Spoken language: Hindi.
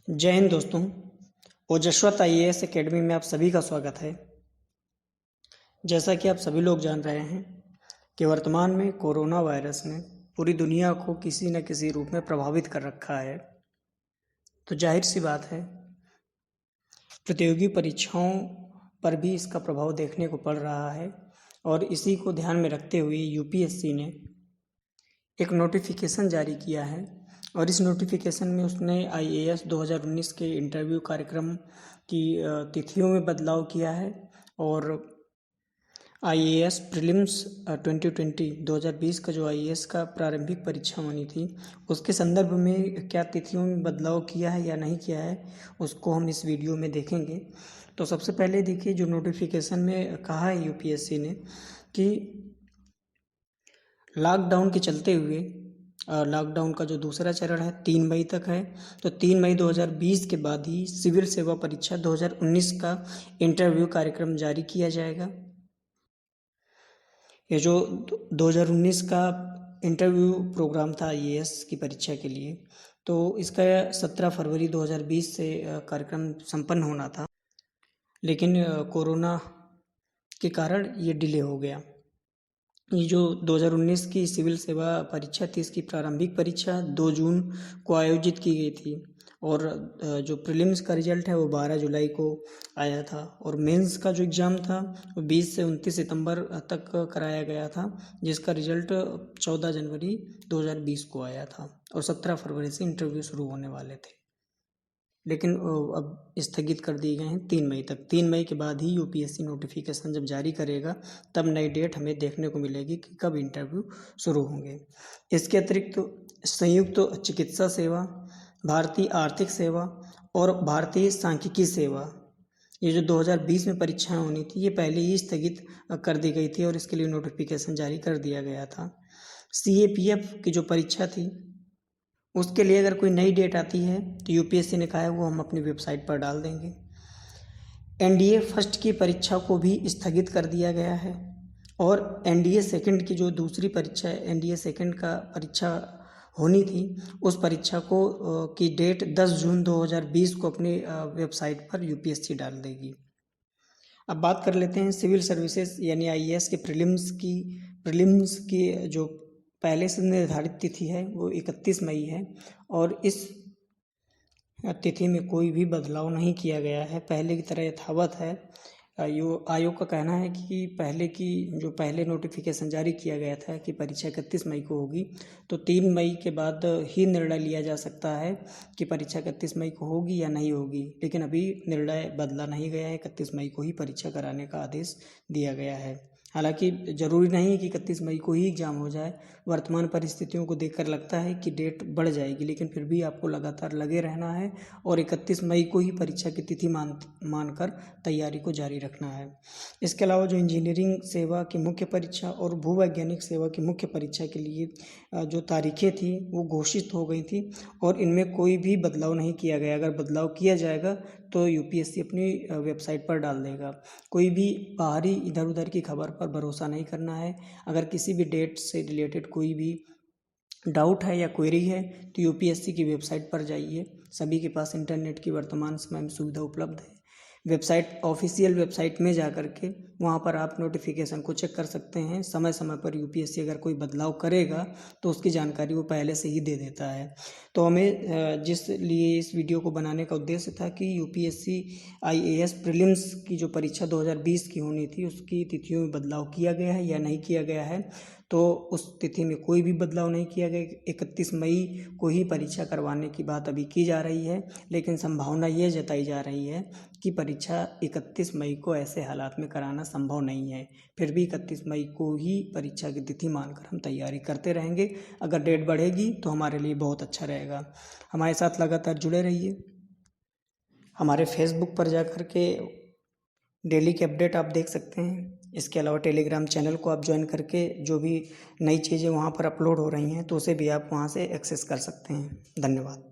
जय हिंद दोस्तों। ओजस्वत आईएएस एकेडमी में आप सभी का स्वागत है। जैसा कि आप सभी लोग जान रहे हैं कि वर्तमान में कोरोना वायरस ने पूरी दुनिया को किसी न किसी रूप में प्रभावित कर रखा है। तो जाहिर सी बात है प्रतियोगी परीक्षाओं पर भी इसका प्रभाव देखने को पड़ रहा है और इसी को ध्यान में रखते हुए यूपीएससी ने एक नोटिफिकेशन जारी किया है और इस नोटिफिकेशन में उसने आईएएस 2019 के इंटरव्यू कार्यक्रम की तिथियों में बदलाव किया है और आईएएस प्रीलिम्स 2020 का जो आईएएस का प्रारंभिक परीक्षा होनी थी उसके संदर्भ में क्या तिथियों में बदलाव किया है या नहीं किया है उसको हम इस वीडियो में देखेंगे। तो सबसे पहले देखिए, जो नोटिफिकेशन में कहा है यूपीएससी ने कि लॉकडाउन के चलते हुए लॉकडाउन का जो दूसरा चरण है 3 मई तक है, तो 3 मई 2020 के बाद ही सिविल सेवा परीक्षा 2019 का इंटरव्यू कार्यक्रम जारी किया जाएगा। ये जो 2019 का इंटरव्यू प्रोग्राम था आईएएस की परीक्षा के लिए, तो इसका 17 फरवरी 2020 से कार्यक्रम संपन्न होना था, लेकिन कोरोना के कारण ये डिले हो गया। ये जो 2019 की सिविल सेवा परीक्षा थी, इसकी प्रारंभिक परीक्षा 2 जून को आयोजित की गई थी और जो प्रीलिम्स का रिजल्ट है वो 12 जुलाई को आया था और मेंस का जो एग्ज़ाम था वो 20 से 29 सितंबर तक कराया गया था, जिसका रिजल्ट 14 जनवरी 2020 को आया था और 17 फरवरी से इंटरव्यू शुरू होने वाले थे, लेकिन अब स्थगित कर दिए गए हैं 3 मई तक। 3 मई के बाद ही यूपीएससी नोटिफिकेशन जब जारी करेगा तब नई डेट हमें देखने को मिलेगी कि कब इंटरव्यू शुरू होंगे। इसके अतिरिक्त संयुक्त चिकित्सा सेवा, भारतीय आर्थिक सेवा और भारतीय सांख्यिकी सेवा, ये जो 2020 में परीक्षाएं होनी थी ये पहले ही स्थगित कर दी गई थी और इसके लिए नोटिफिकेशन जारी कर दिया गया था। सीएपीएफ की जो परीक्षा थी उसके लिए अगर कोई नई डेट आती है तो यूपीएससी ने कहा है वो हम अपनी वेबसाइट पर डाल देंगे। एनडीए फर्स्ट की परीक्षा को भी स्थगित कर दिया गया है और एनडीए सेकंड की जो दूसरी परीक्षा है, एनडीए सेकंड का परीक्षा होनी थी, उस परीक्षा को की डेट 10 जून 2020 को अपनी वेबसाइट पर यूपीएससी डाल देगी। अब बात कर लेते हैं सिविल सर्विसेज यानी आईएएस के प्रीलिम्स की जो पहले से निर्धारित तिथि है वो 31 मई है और इस तिथि में कोई भी बदलाव नहीं किया गया है, पहले की तरह यथावत है। आयोग का कहना है कि पहले नोटिफिकेशन जारी किया गया था कि परीक्षा 31 मई को होगी, तो 3 मई के बाद ही निर्णय लिया जा सकता है कि परीक्षा 31 मई को होगी या नहीं होगी, लेकिन अभी निर्णय बदला नहीं गया है। 31 मई को ही परीक्षा कराने का आदेश दिया गया है। हालांकि ज़रूरी नहीं कि 31 मई को ही एग्ज़ाम हो जाए, वर्तमान परिस्थितियों को देखकर लगता है कि डेट बढ़ जाएगी, लेकिन फिर भी आपको लगातार लगे रहना है और 31 मई को ही परीक्षा की तिथि मानकर तैयारी को जारी रखना है। इसके अलावा जो इंजीनियरिंग सेवा की मुख्य परीक्षा और भूवैज्ञानिक सेवा की मुख्य परीक्षा के लिए जो तारीखें थी वो घोषित हो गई थी और इनमें कोई भी बदलाव नहीं किया गया। अगर बदलाव किया जाएगा तो यूपीएससी अपनी वेबसाइट पर डाल देगा। कोई भी बाहरी इधर उधर की खबर पर भरोसा नहीं करना है। अगर किसी भी डेट से रिलेटेड कोई भी डाउट है या क्वेरी है तो यूपीएससी की वेबसाइट पर जाइए। सभी के पास इंटरनेट की वर्तमान समय में सुविधा उपलब्ध है। ऑफिशियल वेबसाइट में जा कर के वहाँ पर आप नोटिफिकेशन को चेक कर सकते हैं। समय समय पर यूपीएससी अगर कोई बदलाव करेगा तो उसकी जानकारी वो पहले से ही दे देता है। तो हमें जिस लिए इस वीडियो को बनाने का उद्देश्य था कि यूपीएससी आईएएस प्रीलिम्स की जो परीक्षा 2020 की होनी थी उसकी तिथियों में बदलाव किया गया है या नहीं किया गया है, तो उस तिथि में कोई भी बदलाव नहीं किया गया। 31 मई को ही परीक्षा करवाने की बात अभी की जा रही है, लेकिन संभावना ये जताई जा रही है कि परीक्षा 31 मई को ऐसे हालात में कराना संभव नहीं है। फिर भी 31 मई को ही परीक्षा की तिथि मानकर हम तैयारी करते रहेंगे। अगर डेट बढ़ेगी तो हमारे लिए बहुत अच्छा रहेगा। हमारे साथ लगातार जुड़े रहिए। हमारे फेसबुक पर जाकर के डेली के अपडेट आप देख सकते हैं। इसके अलावा टेलीग्राम चैनल को आप ज्वाइन करके जो भी नई चीज़ें वहाँ पर अपलोड हो रही हैं तो उसे भी आप वहाँ से एक्सेस कर सकते हैं। धन्यवाद।